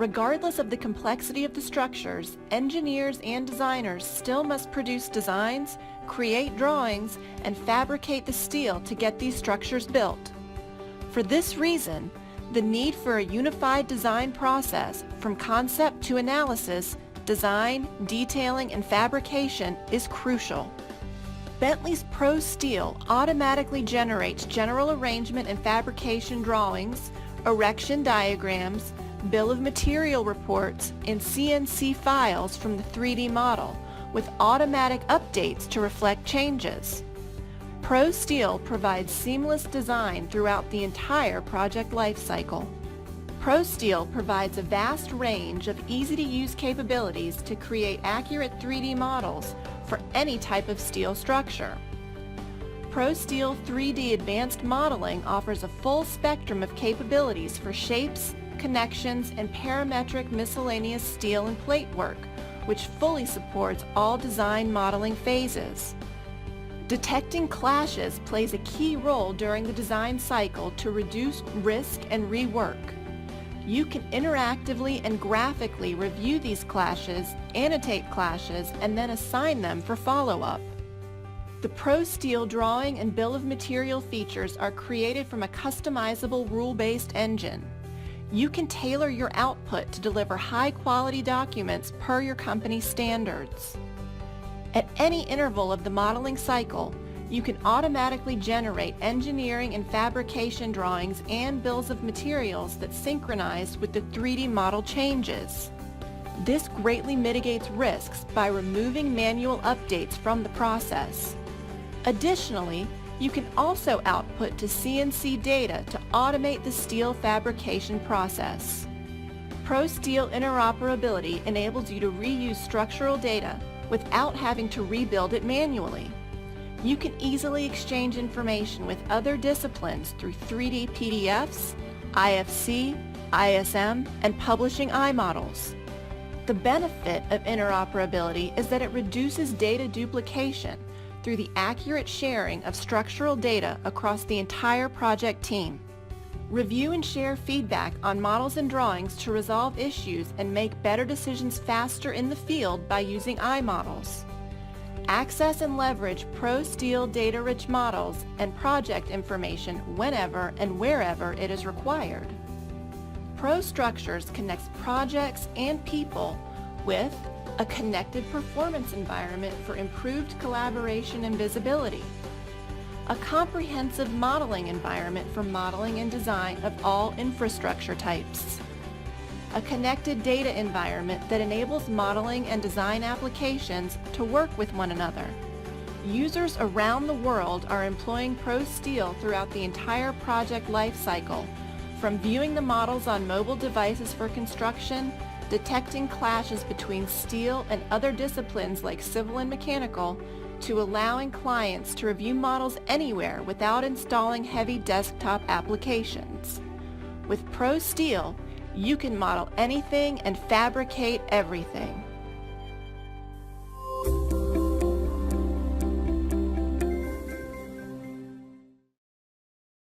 Regardless of the complexity of the structures, engineers and designers still must produce designs, create drawings, and fabricate the steel to get these structures built. For this reason, the need for a unified design process from concept to analysis, design, detailing, and fabrication is crucial. Bentley's ProSteel automatically generates general arrangement and fabrication drawings, erection diagrams, bill of material reports, and CNC files from the 3D model, with automatic updates to reflect changes. ProSteel provides seamless design throughout the entire project lifecycle. ProSteel provides a vast range of easy-to-use capabilities to create accurate 3D models for any type of steel structure. ProSteel 3D Advanced Modeling offers a full spectrum of capabilities for shapes, connections, and parametric miscellaneous steel and plate work, which fully supports all design modeling phases. Detecting clashes plays a key role during the design cycle to reduce risk and rework. You can interactively and graphically review these clashes, annotate clashes, and then assign them for follow-up. The ProSteel drawing and bill of material features are created from a customizable rule-based engine. You can tailor your output to deliver high-quality documents per your company's standards. At any interval of the modeling cycle, you can automatically generate engineering and fabrication drawings and bills of materials that synchronize with the 3D model changes. This greatly mitigates risks by removing manual updates from the process. Additionally, you can also output to CNC data to automate the steel fabrication process. ProSteel interoperability enables you to reuse structural data without having to rebuild it manually. You can easily exchange information with other disciplines through 3D PDFs, IFC, ISM, and publishing iModels. The benefit of interoperability is that it reduces data duplication through the accurate sharing of structural data across the entire project team. Review and share feedback on models and drawings to resolve issues and make better decisions faster in the field by using iModels. Access and leverage ProSteel data-rich models and project information whenever and wherever it is required. ProStructures connects projects and people with a connected performance environment for improved collaboration and visibility, a comprehensive modeling environment for modeling and design of all infrastructure types, a connected data environment that enables modeling and design applications to work with one another. Users around the world are employing ProSteel throughout the entire project lifecycle, from viewing the models on mobile devices for construction, detecting clashes between steel and other disciplines like civil and mechanical, to allowing clients to review models anywhere without installing heavy desktop applications. With ProSteel, you can model anything and fabricate everything.